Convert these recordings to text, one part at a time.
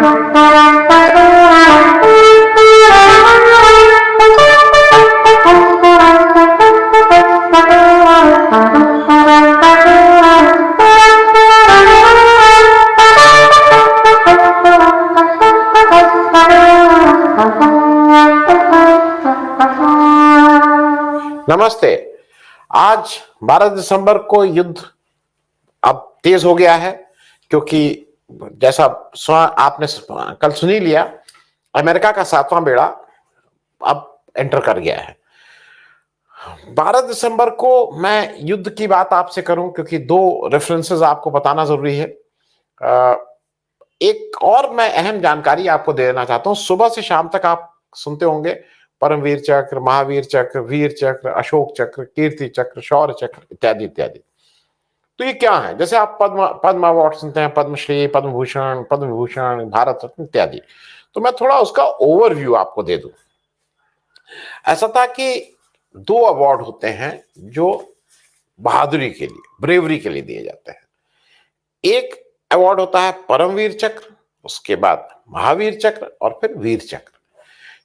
नमस्ते। आज 12 दिसंबर को युद्ध अब तेज हो गया है, क्योंकि जैसा आपने कल सुन ही लिया, अमेरिका का 7वां बेड़ा अब एंटर कर गया है। 12 दिसंबर को मैं युद्ध की बात आपसे करूं, क्योंकि दो रेफरेंसेस आपको बताना जरूरी है। एक और मैं अहम जानकारी आपको दे देना चाहता हूं। सुबह से शाम तक आप सुनते होंगे परमवीर चक्र, महावीर चक्र, वीर चक्र, अशोक चक्र, कीर्ति चक्र, शौर्य चक्र इत्यादि इत्यादि। तो ये क्या है? जैसे आप पद्म पद्म अवार्ड सुनते हैं, पद्मश्री, पद्म भूषण, पद्म विभूषण, भारत रत्न इत्यादि। तो मैं थोड़ा उसका ओवरव्यू आपको दे दूं। ऐसा था कि दो अवार्ड होते हैं जो बहादुरी के लिए, ब्रेवरी के लिए दिए जाते हैं। एक अवार्ड होता है परमवीर चक्र, उसके बाद महावीर चक्र और फिर वीर चक्र।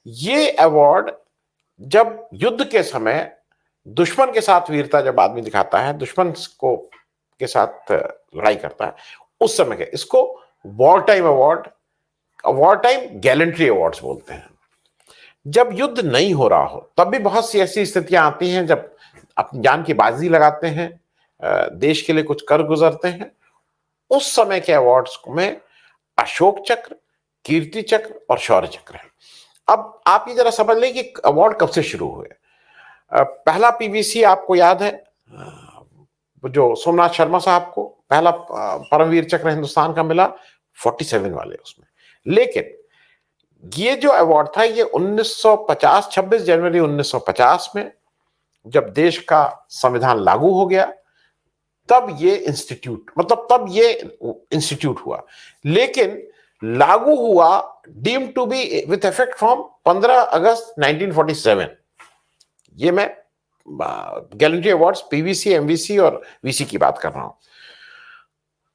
ये अवार्ड जब युद्ध के समय दुश्मन के साथ वीरता जब आदमी दिखाता है, दुश्मन को के साथ लड़ाई करता है, उस समय के इसको war time award, war time gallantry awards बोलते हैं। जब युद्ध नहीं हो रहा हो तब भी बहुत सी ऐसी स्थितियां आती हैं जब अपनी जान की बाजी लगाते हैं, देश के लिए कुछ कर गुजरते हैं। उस समय के अवार्ड्स में अशोक चक्र, कीर्ति चक्र और शौर्य चक्र है। अब आप ये जरा समझ लें कि अवार्ड कब से शुरू हुए। पहला पीवीसी आपको याद है, जो सोमनाथ शर्मा साहब को पहला परमवीर चक्र हिंदुस्तान का मिला 47 वाले उसमें। लेकिन ये जो अवार्ड था ये 1950, 26 जनवरी 1950 में जब देश का संविधान लागू हो गया तब ये इंस्टीट्यूट, मतलब तब ये इंस्टीट्यूट हुआ। लेकिन लागू हुआ deemed to be with effect from 15 अगस्त 1947। ये मैं गैलेंट्री अवार्ड्स पीवीसी, एमवीसी और वीसी की बात कर रहा हूं।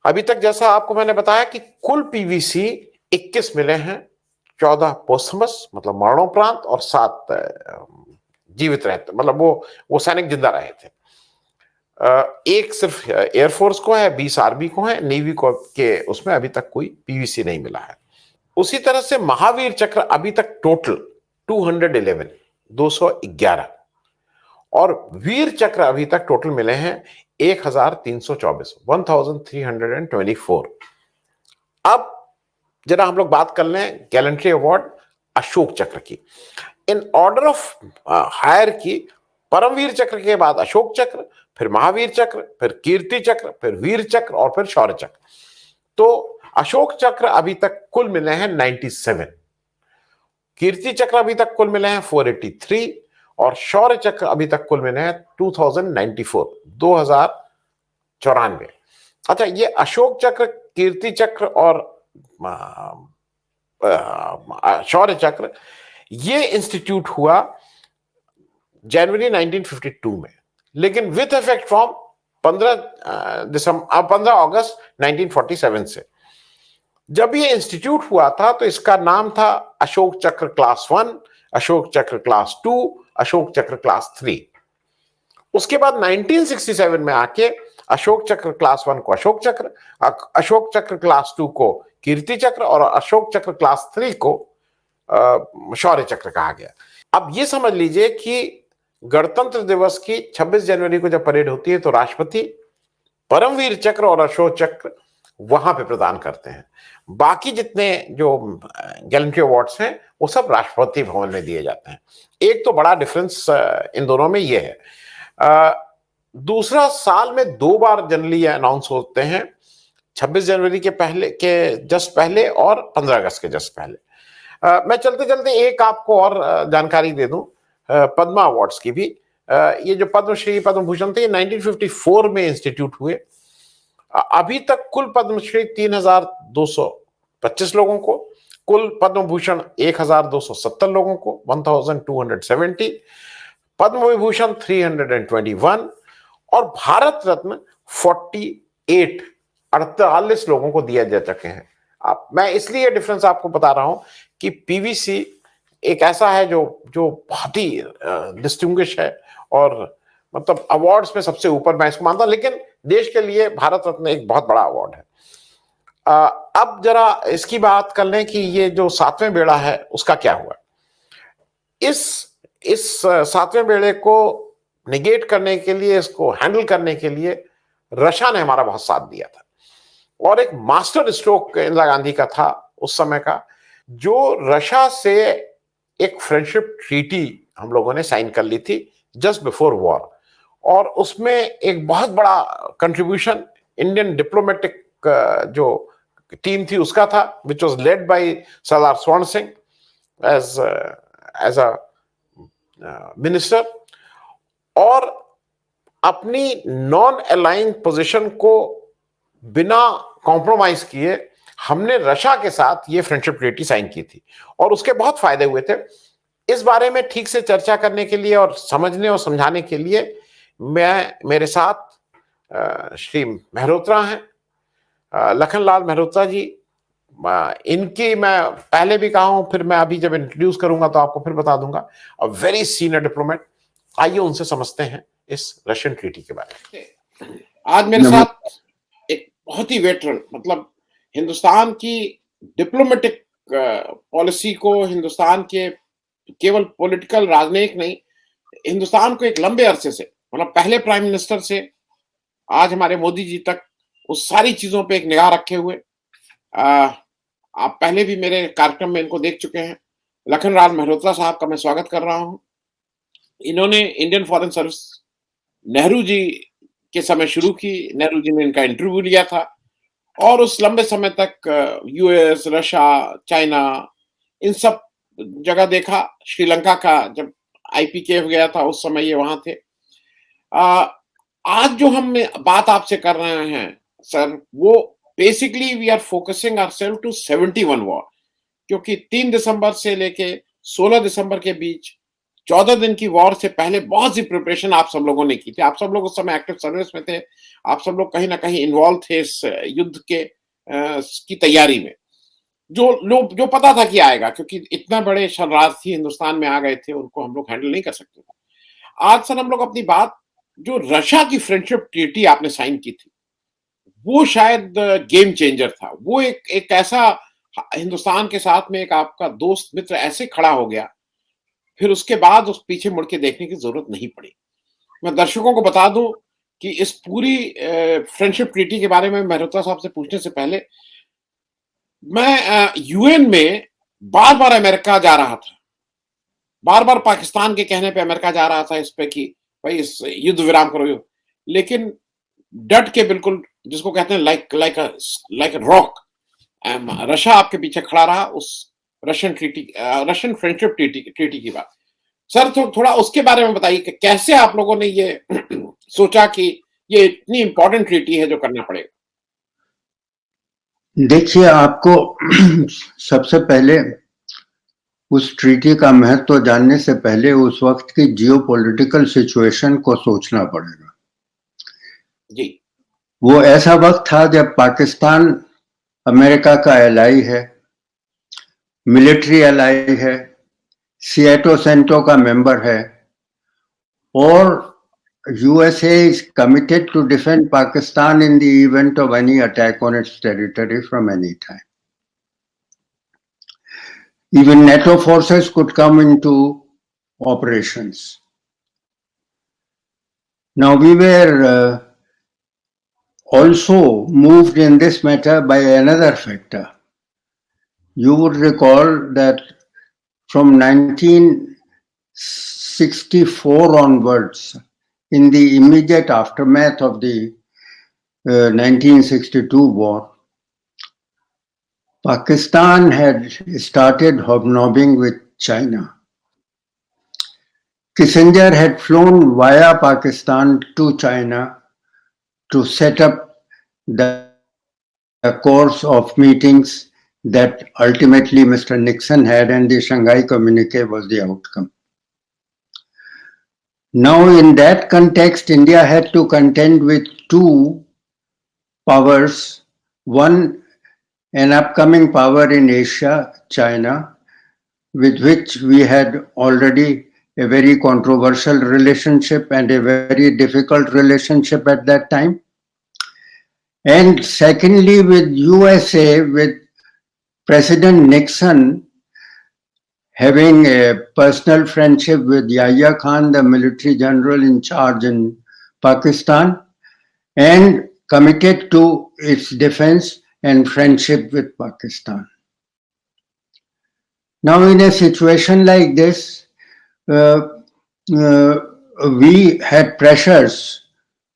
अभी तक जैसा आपको मैंने बताया कि कुल पीवीसी 21 मिले हैं, 14 पोस्टमस मतलब मरणोपरांत और 7 जीवित रहते, मतलब वो सैनिक जिंदा रहे थे। एक सिर्फ एयरफोर्स को है, 20 आर्मी को है, नेवी को के उसमें अभी तक कोई पीवीसी नहीं मिला है। उसी तरह से महावीर चक्र अभी तक टोटल 211, 211 और वीर चक्र अभी तक टोटल मिले हैं 1324, 1324। अब जरा हम लोग बात कर लें गैलेंट्री अवार्ड अशोक चक्र की। इन ऑर्डर ऑफ हायर की, परमवीर चक्र के बाद अशोक चक्र, फिर महावीर चक्र, फिर कीर्ति चक्र, फिर वीर चक्र और फिर शौर्य चक्र। तो अशोक चक्र अभी तक कुल मिले हैं 97, कीर्ति चक्र अभी तक कुल मिले हैं 483 और शौर्य चक्र अभी तक कुल मिले हैं 2094, 2094। अच्छा, ये अशोक चक्र, कीर्ति चक्र और शौर्य चक्र ये इंस्टीट्यूट हुआ जनवरी 1952 में, लेकिन विथ इफेक्ट फ्रॉम 15 अगस्त 1947 से। जब ये इंस्टीट्यूट हुआ था तो इसका नाम था अशोक चक्र क्लास 1, अशोक चक्र क्लास 2, अशोक चक्र क्लास 3। उसके बाद 1967 में आके अशोक चक्र क्लास 1 को अशोक चक्र, अशोक चक्र क्लास 2 को कीर्ति चक्र और अशोक चक्र क्लास 3 को शौर्य चक्र कहा गया। अब ये समझ लीजिए कि गणतंत्र दिवस की 26 जनवरी को जब परेड होती है तो राष्ट्रपति परमवीर चक्र और अशोक चक्र वहां पे प्रदान करते हैं। बाकी जितने जो गैलेंट्री अवार्ड्स हैं वो सब राष्ट्रपति भवन में दिए जाते हैं। एक तो बड़ा डिफरेंस इन दोनों में ये है। दूसरा, साल में 2 बार जनरली अनाउंस होते हैं, 26 जनवरी के पहले के जस्ट पहले और 15 अगस्त के जस्ट पहले। मैं चलते चलते एक आपको और जानकारी दे दूं पद्मा अवार्ड्स की भी। ये जो पद्मश्री, पद्म भूषण थे, 1954 में इंस्टीट्यूट हुए। अभी तक कुल पद्मश्री 3225 लोगों को, कुल पद्म भूषण 1270 लोगों को, 1270, पद्म विभूषण 321 और भारत रत्न 48 लोगों को दिया जा चुके हैं मैं इसलिए डिफरेंस आपको बता रहा हूं कि पीवीसी एक ऐसा है जो जो बहुत ही डिस्टिंग्विश है और मतलब अवार्ड्स में सबसे ऊपर मैं इसको मानता हूं, लेकिन देश के लिए भारत रत्न एक बहुत बड़ा अवार्ड है। अब जरा इसकी बात कर लें कि ये जो सातवें बेड़ा है उसका क्या हुआ। इस इस सातवें बेड़े को निगेट करने के लिए, इसको हैंडल करने के लिए रशिया ने हमारा बहुत साथ दिया था और एक मास्टर स्ट्रोक इंदिरा गांधी का था उस समय का, जो रशिया से एक फ्रेंडशिप ट्रीटी हम लोगों ने साइन कर ली थी जस्ट बिफोर वॉर, और उसमें एक बहुत बड़ा कंट्रीब्यूशन इंडियन डिप्लोमेटिक जो टीम थी उसका था, विच वॉज लेड बाय सरदार स्वर्ण सिंह एज अ मिनिस्टर। और अपनी नॉन अलाइन पोजीशन को बिना कॉम्प्रोमाइज किए हमने रशिया के साथ ये फ्रेंडशिप ट्रीटी साइन की थी और उसके बहुत फायदे हुए थे। इस बारे में ठीक से चर्चा करने के लिए और समझने और समझाने के लिए मेरे साथ श्री मेहरोत्रा हैं, लखनलाल मेहरोत्रा जी। इनकी मैं पहले भी कहा हूं, फिर मैं अभी जब इंट्रोड्यूस करूंगा तो आपको फिर बता दूंगा, अ वेरी सीनियर डिप्लोमेट। आइए उनसे समझते हैं इस रशियन ट्रीटी के बारे में। आज मेरे साथ एक बहुत ही वेटरन, मतलब हिंदुस्तान की डिप्लोमेटिक पॉलिसी को, हिंदुस्तान के केवल पॉलिटिकल राजनीतिक नहीं, हिंदुस्तान को एक लंबे अरसे से, मतलब पहले प्राइम मिनिस्टर से आज हमारे मोदी जी तक, उस सारी चीजों पे एक निगाह रखे हुए, आप पहले भी मेरे कार्यक्रम में इनको देख चुके हैं। लखनलाल मेहरोत्रा साहब का मैं स्वागत कर रहा हूं। इन्होंने Indian foreign service Nehru ji के समय शुरू की, नेहरू जी ने इनका इंटरव्यू लिया था और उस लंबे समय तक यूएस, रशिया, चाइना, इन सब जगह देखा। श्रीलंका का जब आईपीकेएफ गया था उस समय ये वहां थे। आज जो हम बात आपसे कर रहे हैं सर, वो basically we are focusing ourselves to 71 war, क्योंकि 3 दिसंबर से लेके 16 दिसंबर के बीच 14 दिन की वॉर से पहले बहुत सी प्रिपरेशन आप सब लोगों ने की थी। आप सब लोग उस समय एक्टिव सर्विस में थे, आप सब लोग कहीं ना कहीं इन्वॉल्व थे इस युद्ध के की तैयारी में, जो पता था कि आएगा, क्योंकि इतना बड़े शरणार्थी हिंदुस्तान में आ गए थे, उनको हम लोग हैंडल नहीं कर सकते थे। आज सर हम लोग अपनी बात, जो रशिया की फ्रेंडशिप ट्रीटी आपने साइन की थी, वो शायद गेम चेंजर था। वो एक ऐसा हिंदुस्तान के साथ में एक आपका दोस्त मित्र ऐसे खड़ा हो गया, फिर उसके बाद उस पीछे मुड़ के देखने की जरूरत नहीं पड़ी। मैं दर्शकों को बता दूं कि इस पूरी फ्रेंडशिप ट्रीटी के बारे में मेहरोत्रा साहब से पूछने से पहले, मैं यूएन में बार बार अमेरिका जा रहा था, बार बार पाकिस्तान के कहने पे अमेरिका जा रहा था इस पे कि भाई इस युद्ध विराम करो, लेकिन डट के बिल्कुल, जिसको कहते हैं लाइक रॉक, रशिया आपके पीछे खड़ा रहा उस रशियन फ्रेंडशिप ट्रीटी की बात। सर तो थोड़ा उसके बारे में बताइए कि कैसे आप लोगों ने ये सोचा कि ये इतनी इंपॉर्टेंट ट्रीटी है जो करना पड़ेगा। देखिए, आपको सबसे पहले उस ट्रीटी का महत्व जानने से पहले उस वक्त की जियोपॉलिटिकल सिचुएशन को सोचना पड़ेगा जी। वो ऐसा वक्त था जब पाकिस्तान अमेरिका का एलाई है, मिलिट्री एलाई है, सिएटो सेंटो का मेंबर है, और USA is committed to defend Pakistan in the event of any attack on its territory from any time. Even NATO forces could come into operations. Now we were also moved in this matter by another factor. You would recall that from 1964 onwards, in the immediate aftermath of the 1962 war, Pakistan had started hobnobbing with China. Kissinger had flown via Pakistan to China to set up the course of meetings that ultimately Mr. Nixon had, and the Shanghai Communique was the outcome. Now, in that context, India had to contend with two powers, one an upcoming power in Asia, China, with which we had already a very controversial relationship and a very difficult relationship at that time. And secondly, with USA, with President Nixon having a personal friendship with Yahya Khan, the military general in charge in Pakistan, and committed to its defense and friendship with Pakistan. Now, in a situation like this, we had pressures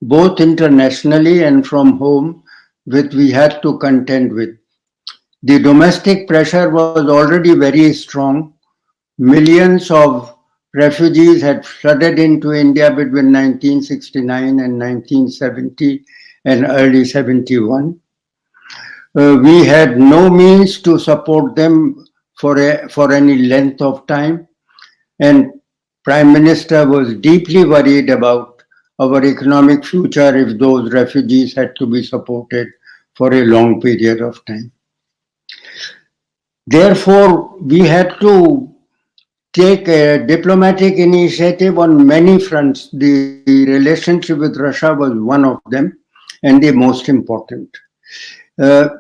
both internationally and from home, which we had to contend with. The domestic pressure was already very strong. Millions of refugees had flooded into India between 1969 and 1970 and early 71. We had no means to support them for any length of time, and Prime Minister was deeply worried about our economic future if those refugees had to be supported for a long period of time. Therefore, we had to take a diplomatic initiative on many fronts. The relationship with Russia was one of them and the most important.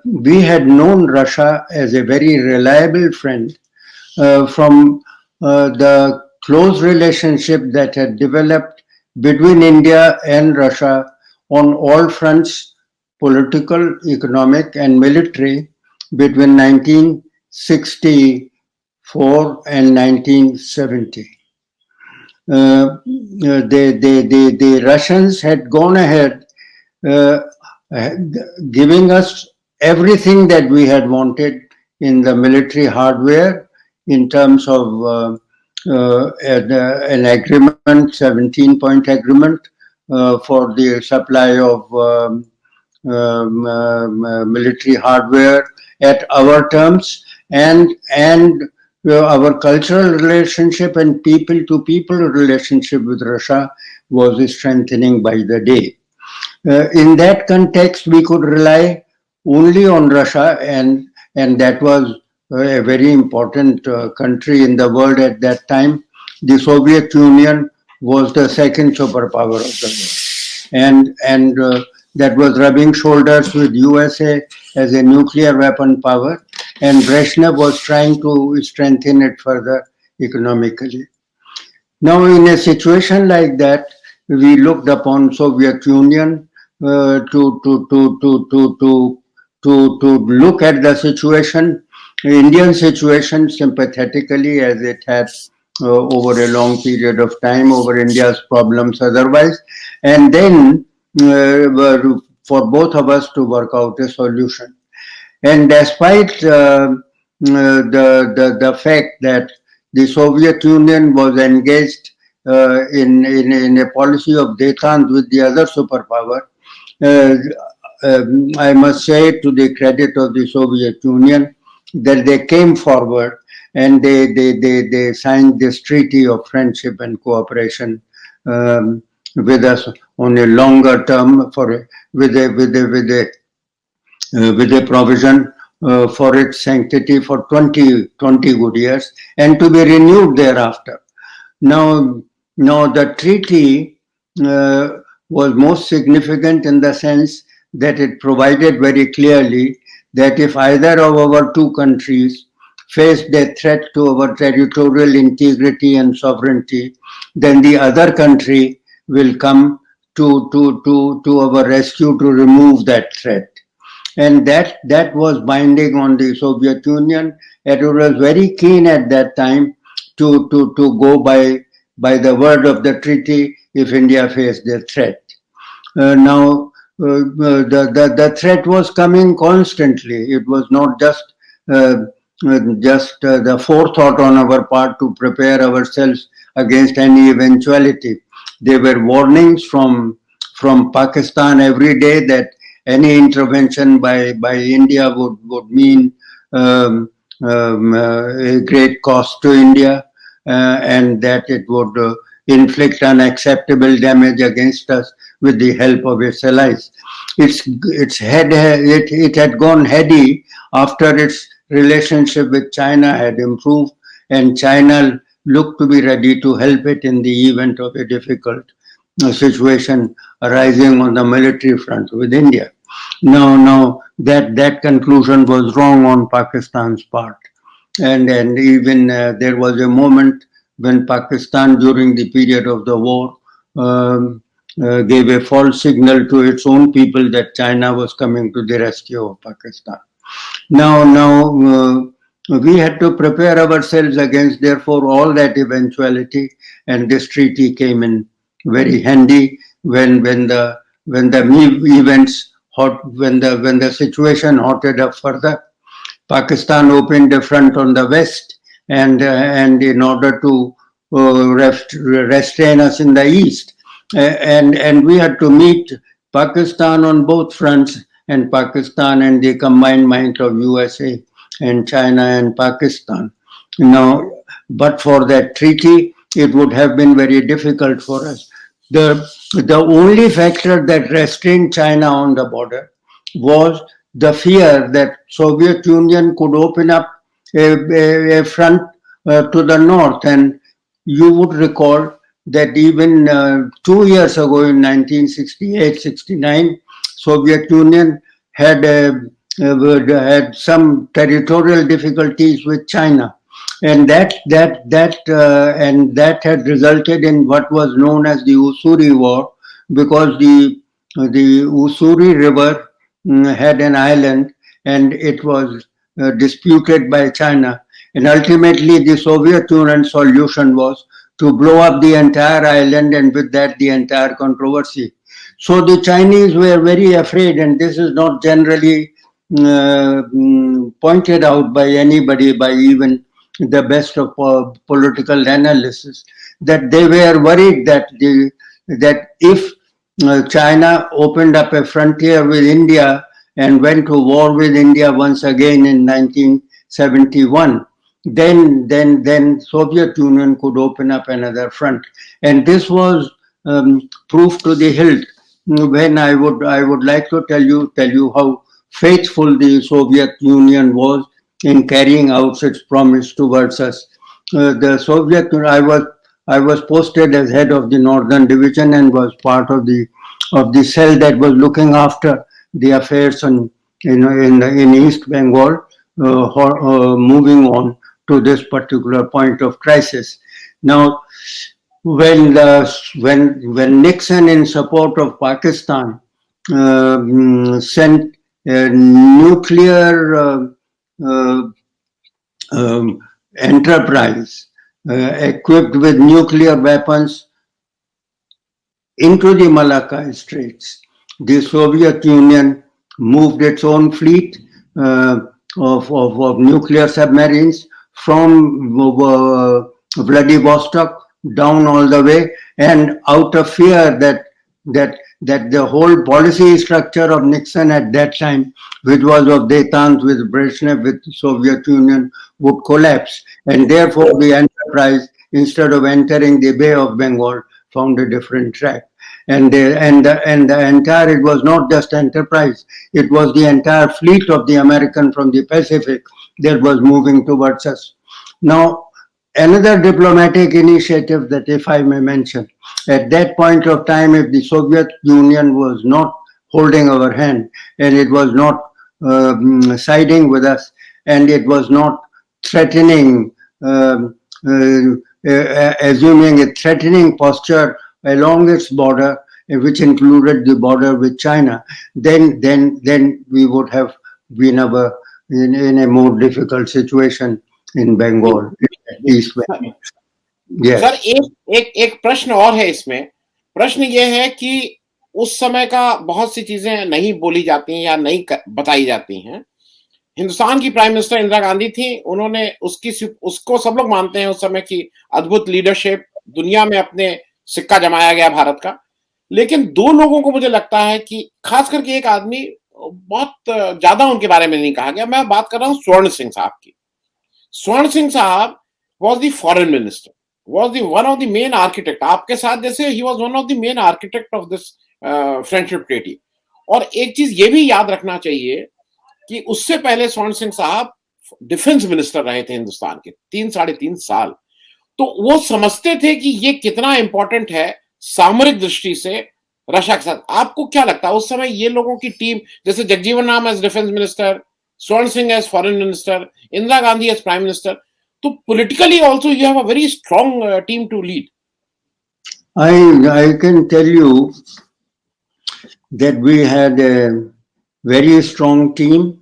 We had known Russia as a very reliable friend from the close relationship that had developed between India and Russia on all fronts, political, economic, and military, between 1964 and 1970. The Russians had gone ahead giving us everything that we had wanted in the military hardware in terms of an agreement, 17-point agreement for the supply of military hardware at our terms, and our cultural relationship and people-to-people relationship with Russia was strengthening by the day. In that context, we could rely only on Russia, and that was a very important country in the world at that time. The Soviet Union was the second superpower of the world, and that was rubbing shoulders with USA as a nuclear weapon power, and Brezhnev was trying to strengthen it further economically. Now, in a situation like that, we looked upon Soviet Union to look at the situation, Indian situation, sympathetically, as it has over a long period of time, over India's problems otherwise, and then for both of us to work out a solution. And despite the fact that the Soviet Union was engaged in a policy of détente with the other superpower, I must say, to the credit of the Soviet Union, that they came forward and they signed this treaty of friendship and cooperation with us on a longer term with a provision for its sanctity for 20 good years, and to be renewed thereafter. Now the treaty was most significant in the sense that it provided very clearly that if either of our two countries faced a threat to our territorial integrity and sovereignty, then the other country will come to our rescue to remove that threat. And that was binding on the Soviet Union. It was very keen at that time to go by the word of the treaty if India faced a threat. Now, the threat was coming constantly. It was not just the forethought on our part to prepare ourselves against any eventuality. There were warnings from Pakistan every day that any intervention by India would mean a great cost to India, and that it would inflict unacceptable damage against us with the help of its allies. It had gone heady after its relationship with China had improved and China looked to be ready to help it in the event of a difficult situation arising on the military front with India. Now that conclusion was wrong on Pakistan's part, and even there was a moment when Pakistan, during the period of the war, um, gave a false signal to its own people that China was coming to the rescue of Pakistan. Now, we had to prepare ourselves against, therefore, all that eventuality, and this treaty came in very handy when the events when the situation hotted up further. Pakistan opened a front on the west, and in order to restrain us in the east, and we had to meet Pakistan on both fronts, and Pakistan and the combined might of USA and China and Pakistan. Now, but for that treaty, it would have been very difficult for us. The only factor that restrained China on the border was the fear that Soviet Union could open up a front to the north. And you would recall that even 2 years ago in 1968-69, Soviet Union had had some territorial difficulties with China, and that had resulted in what was known as the Ussuri War, because the Ussuri River had an island, and it was disputed by China, and ultimately the Soviet Union solution was to blow up the entire island, and with that the entire controversy. So the Chinese were very afraid, and this is not generally pointed out by anybody, by even the best of political analysts, that they were worried that if China opened up a frontier with India and went to war with India once again in 1971, then Soviet Union could open up another front, and this was proof to the hilt. When I would like to tell you how faithful the Soviet Union was in carrying out its promise towards us. The Soviet Union, I was posted as head of the Northern Division and was part of the cell that was looking after the affairs in East Bengal, moving on to this particular point of crisis. Now, when Nixon, in support of Pakistan, sent a nuclear enterprise equipped with nuclear weapons into the Malacca Straits, the Soviet Union moved its own fleet of nuclear submarines from Vladivostok down all the way, and out of fear that the whole policy structure of Nixon at that time, which was of détente with Brezhnev, with the Soviet Union, would collapse, and therefore the enterprise, instead of entering the Bay of Bengal, found a different track. And the entire, it was not just enterprise, it was the entire fleet of the American from the Pacific that was moving towards us. Now, another diplomatic initiative that, if I may mention, at that point of time, if the Soviet Union was not holding our hand, and it was not siding with us, and it was not threatening, assuming a threatening posture along its border, which included the border with China, then we would have been in a more difficult situation in Bengal, East Bengal. Yes. Sir एक प्रश्न और है इसमें। प्रश्न ये है कि उस समय का बहुत सी चीजें नहीं बोली जाती हैं या नहीं बताई जाती हैं। हिंदुस्तान की प्राइम मिनिस्टर इंदिरा गांधी थी, उन्होंने उसको सब लोग मानते हैं उस समय की अद्भुत लीडरशिप, दुनिया में अपने सिक्का जमाया गया भारत का। लेकिन दो लोगों को मुझे लगता है कि खास करके एक आदमी बहुत ज्यादा उनके बारे में नहीं कहा गया। मैं बात कर रहा हूं स्वर्ण सिंह साहब की। स्वर्ण सिंह साहब was the foreign minister, was the one of the main architect, आपके साथ जैसे he was one of the main architect of this friendship treaty। और एक चीज ये भी याद रखना चाहिए कि उससे पहले स्वर्ण सिंह साहब डिफेंस मिनिस्टर रहे थे हिंदुस्तान के 3-3.5 साल। तो वो समझते थे कि ये कितना इंपॉर्टेंट है सामरिक दृष्टि से रक्षा के साथ। आपको क्या लगता है उस समय ये लोगों की टीम, जैसे Jagjivan Ram as defence minister, Swaran Singh as foreign minister, Indira Gandhi as prime minister, तो politically also you have a very strong team to lead. I can tell you that we had a very strong team,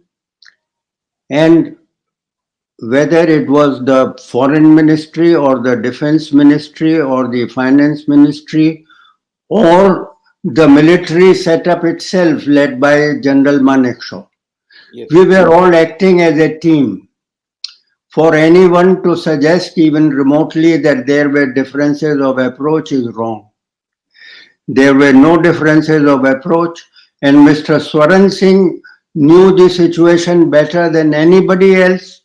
and whether it was the foreign ministry or the defense ministry or the finance ministry or the military setup itself led by General Manekshaw, Yes. we were all acting as a team. For anyone to suggest even remotely that there were differences of approach is wrong. There were no differences of approach, and Mr. Swaran Singh knew the situation better than anybody else.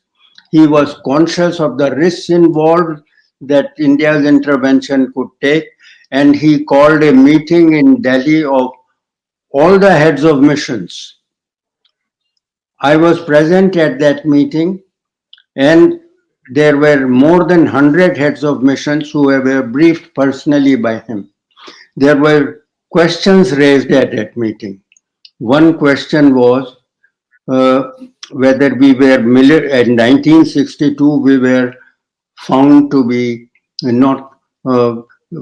He was conscious of the risks involved that India's intervention could take, and he called a meeting in Delhi of all the heads of missions. I was present at that meeting, and there were more than 100 heads of missions who were briefed personally by him. There were questions raised at that meeting. One question was whether we were, in 1962, we were found to be not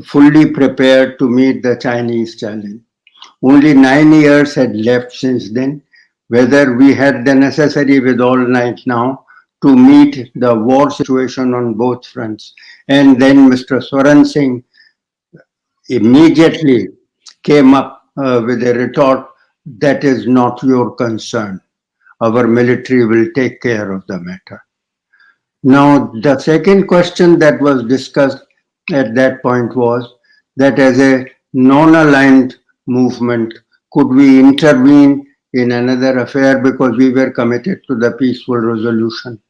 fully prepared to meet the Chinese challenge. Only 9 years had left since then. Whether we had the necessary withdrawal night now to meet the war situation on both fronts. And then Mr. Swaran Singh immediately came up with a retort, that is not your concern. Our military will take care of the matter. Now, the second question that was discussed at that point was that as a non-aligned movement, could we intervene in another affair because we were committed to the peaceful resolution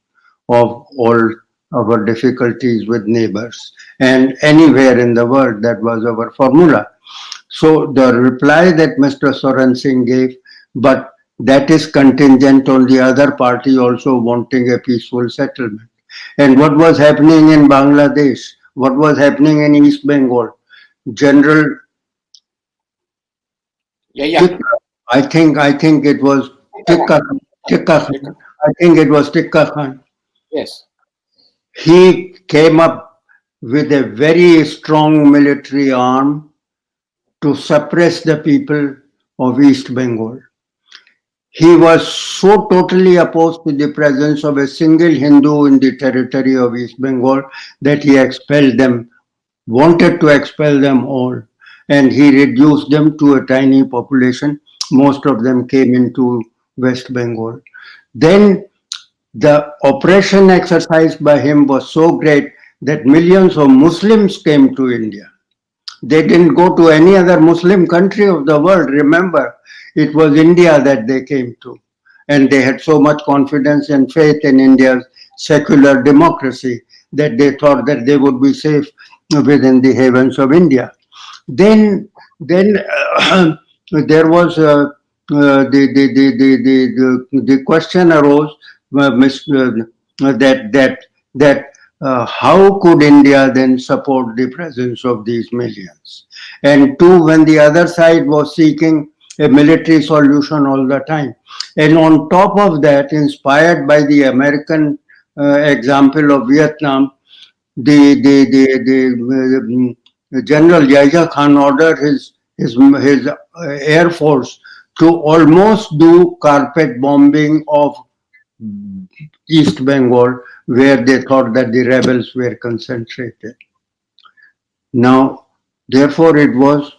of all our difficulties with neighbors, and anywhere in the world. That was our formula. So the reply that Mr. Swaran Singh gave, but that is contingent on the other party also wanting a peaceful settlement. And what was happening in Bangladesh, what was happening in East Bengal, General I think it was Tikka Khan. I think it was Tikka Khan. Yes. He came up with a very strong military arm to suppress the people of East Bengal. He was so totally opposed to the presence of a single Hindu in the territory of East Bengal that he expelled them, wanted to expel them all, and he reduced them to a tiny population. Most of them came into West Bengal. Then the oppression exercised by him was so great that millions of Muslims came to India. They didn't go to any other Muslim country of the world. Remember, it was India that they came to. And they had so much confidence and faith in India's secular democracy that they thought that they would be safe within the havens of India. Then there was the question arose that how could India then support the presence of these millions? And two, when the other side was seeking a military solution all the time. And on top of that, inspired by the American example of Vietnam, the General Yahya Khan ordered his air force to almost do carpet bombing of East Bengal, where they thought that the rebels were concentrated. Now, therefore, it was,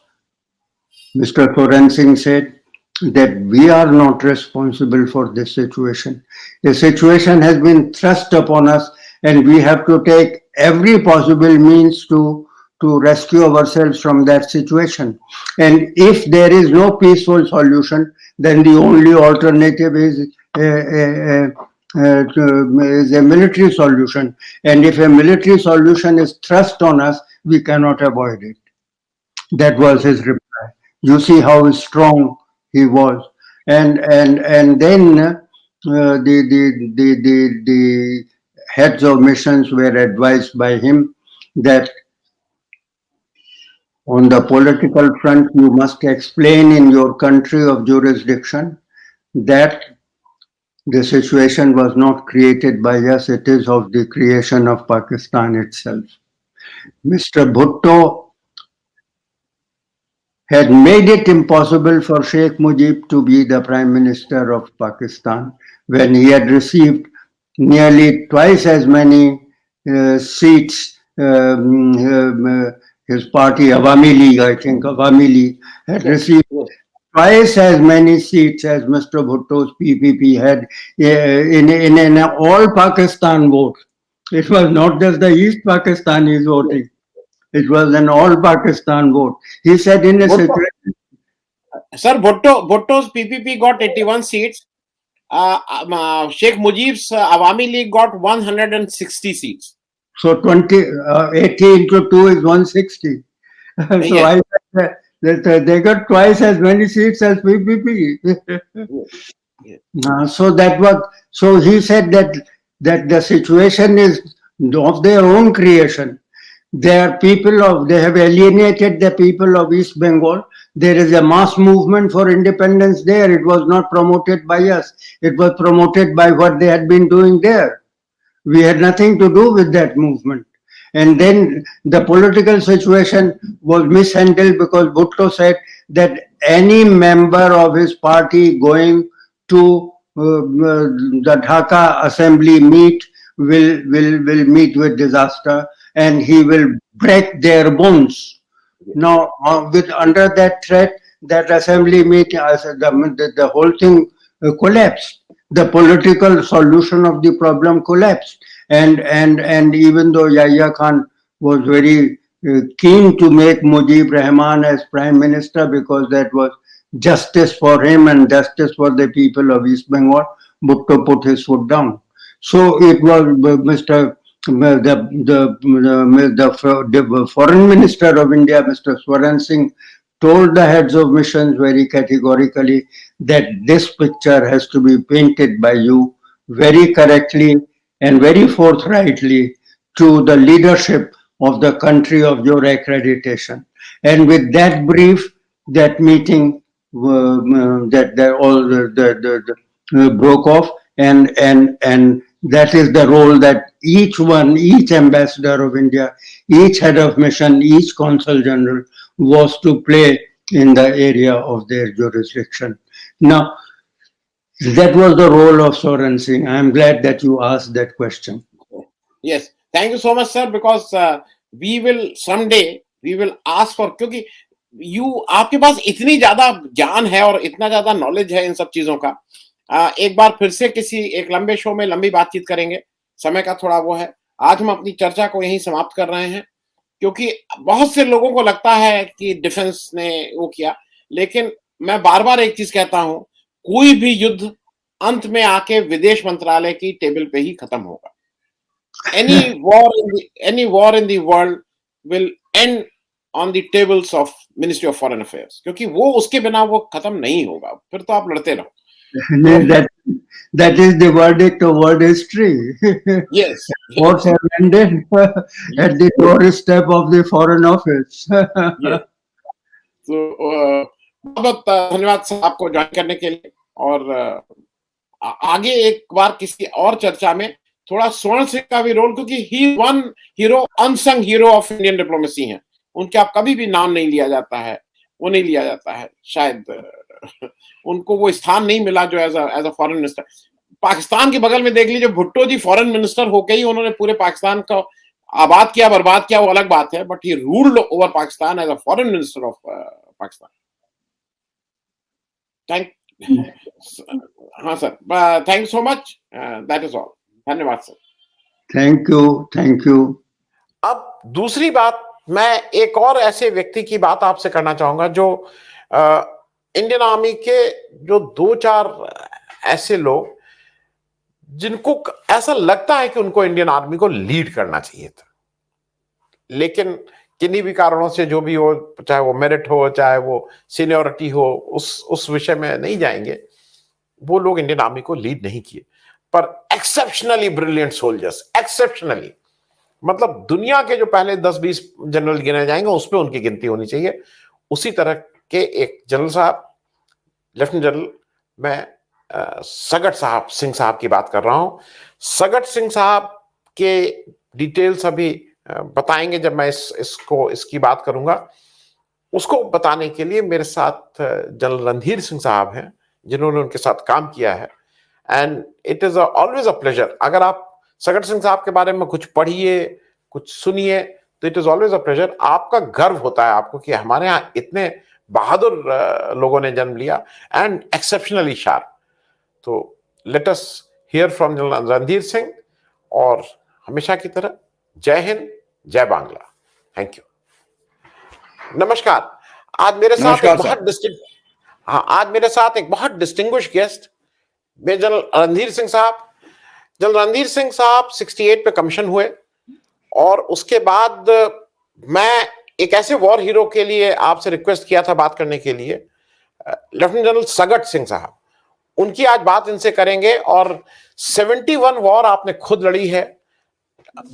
Mr. Swaran Singh said, that we are not responsible for this situation. The situation has been thrust upon us, and we have to take every possible means to rescue ourselves from that situation. And if there is no peaceful solution, then the only alternative is a military solution. And if a military solution is thrust on us, we cannot avoid it. That was his reply. You see how strong he was. And then the heads of missions were advised by him that on the political front, you must explain in your country of jurisdiction that the situation was not created by us, it is of the creation of Pakistan itself. Mr. Bhutto had made it impossible for Sheikh Mujib to be the Prime Minister of Pakistan when he had received nearly twice as many seats. His party, Awami League, I think, Awami League, had received twice as many seats as Mr. Bhutto's PPP had in an all Pakistan vote. It was not just the East Pakistanis voting. It was an all Pakistan vote. He said in a situation. Sir, Bhutto's PPP got 81 seats. Sheikh Mujib's Awami League got 160 seats. So 80 into 2 is 160. So yes. I said that they got twice as many seats as PPP. So that was. So he said that the situation is of their own creation. They have alienated the people of East Bengal. There is a mass movement for independence there. It was not promoted by us. It was promoted by what they had been doing there. We had nothing to do with that movement. And then the political situation was mishandled because Bhutto said that any member of his party going to the Dhaka assembly meet will meet with disaster and he will break their bones. Now, under that threat, that assembly meeting, the whole thing collapsed. The political solution of the problem collapsed. And even though Yahya Khan was very keen to make Mujib Rahman as Prime Minister because that was justice for him and justice for the people of East Bengal, Bhutto put his foot down. So it was the Foreign Minister of India, Mr. Swaran Singh, told the heads of missions very categorically that this picture has to be painted by you very correctly and very forthrightly to the leadership of the country of your accreditation. And with that brief, that meeting broke off, and that is the role that each ambassador of India, each head of mission, each consul general was to play in the area of their jurisdiction. Now, that was the role of Swaran Singh. I am glad that you asked that question. Yes, thank you so much, sir, because we will ask for, क्योंकि आपके पास इतनी ज्यादा ज्ञान है और इतना ज्यादा knowledge है इन सब चीजों का. एक बार फिर से किसी एक लंबे शो में लंबी बातचीत करेंगे. समय का थोड़ा वो है. आज हम अपनी चर्चा को यहीं समाप्त कर रहे हैं, क्योंकि बहुत से लोगों को लगता है कि डिफेंस ने वो किया, लेकिन मैं बार बार एक चीज कहता हूं, कोई भी युद्ध अंत में आके विदेश मंत्रालय की टेबल पे ही खत्म होगा. Any war in the world will end on the tables of Ministry of Foreign Affairs, क्योंकि वो उसके बिना वो खत्म नहीं होगा. फिर तो आप लड़ते रहो. That is the verdict of world history. Yes. Wars have ended at the doorstep of the Foreign Office. Yes. तो बहुत धन्यवाद सर आपको ज्वाइन करने के लिए. और आगे एक बार किसी और चर्चा में थोड़ा स्वर्ण सिंह का भी रोल, क्योंकि he one hero, unsung hero of Indian diplomacy हैं. उनके आप कभी भी नाम नहीं लिया जाता है, वो नहीं लिया जाता है. शायद उनको वो स्थान नहीं मिला जो as a foreign minister. Pakistan के बगल में देख लीजिए, भुट्टो जी फॉरेन मिनिस्टर होके ही उन्होंने पूरे पाकिस्तान को आबाद किया, बर्बाद किया, वो अलग बात है, but he ruled over Pakistan as a foreign minister of Pakistan. हाँ sir, thank you so much. That is all. धन्यवाद सर. Thank you. अब दूसरी बात, मैं एक और ऐसे व्यक्ति की बात आपसे करना चाहूंगा जो इंडियन आर्मी के जो 2-4 ऐसे लोग जिनको ऐसा लगता है कि उनको इंडियन आर्मी को लीड करना चाहिए था, लेकिन किन्हीं भी कारणों से जो भी हो, चाहे वो मेरिट हो, चाहे वो सीनियरिटी हो, उस विषय में नहीं जाएंगे, वो लोग इंडियन आर्मी को लीड नहीं किए, पर एक्सेप्शनली ब्रिलियंट सोल्जर्स, एक्सेप्शनली, मतलब दुनिया के जो पहले 10-20 जनरल गिने जाएंगे उसमें उनकी गिनती होनी चाहिए। उसी तरह के एक जनरल साहब, लेफ्टिनेंट जनरल, मैं सगट साहब सिंह साहब की बात कर रहा हूं। सगट सिंह साहब के डिटेल्स अभी बताएंगे जब मैं इसकी बात करूंगा। उसको बताने के लिए मेरे साथ जनरल रणधीर सिंह साहब हैं, जिन्होंने उनके साथ काम किया है, and it is always a pleasure. अगर आप सगट सिंह साहब के बारे में कुछ पढ़िए, कुछ सुनिए, तो it is always a pleasure. आपका गर्व होता है आपको कि हमारे यहाँ इतने बहादुर लोगों ने जन्म लिया एंड एक्सेप्शनली शार्प। तो let us here from general Randhir Singh, और हमेशा की तरह जय हिंद, जय बांग्ला। Thank you. नमस्कार। आज मेरे साथ एक बहुत distinguish guest, general Randhir Singh साहब। जनरल रणधीर सिंह साहब 68 पे कमीशन हुए, और उसके बाद मैं एक ऐसे वॉर हीरो के लिए आपसे रिक्वेस्ट किया था बात करने के लिए, लेफ्टिनेंट जनरल सगट सिंह साहब। उनकी आज बात इनसे करेंगे। और 71 वॉर आपने खुद लड़ी है।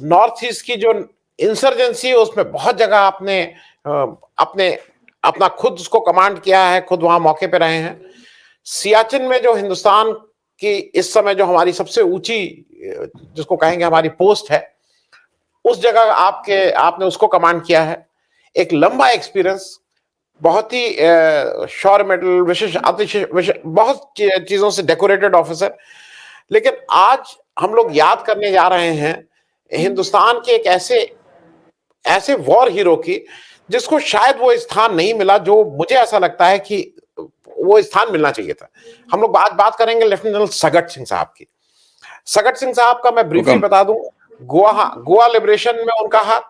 नॉर्थ ईस्ट की जो इंसर्जेंसी है उसमें बहुत जगह आपने अपना खुद उसको कमांड किया है, खुद वहां मौके पे रहे हैं। सियाचिन में जो हिंदुस्तान की इस समय जो हमारी सबसे ऊंची, जिसको कहेंगे हमारी पोस्ट है, उस जगह आपने उसको कमांड किया है। एक लंबा एक्सपीरियंस, बहुत ही शौर्य मेडल, बहुत चीजों से डेकोरेटेड ऑफिसर। लेकिन आज हम लोग याद करने जा रहे हैं हिंदुस्तान के एक ऐसे वॉर हीरो की, जिसको शायद वो स्थान नहीं मिला जो मुझे ऐसा लगता है कि वो स्थान मिलना चाहिए था। हम लोग बात करेंगे लेफ्टिनेंट जनरल सगट सिंह साहब की। सगट सिंह साहब का मैं ब्रीफली बता दूं, गोवा लिबरेशन में उनका हाथ,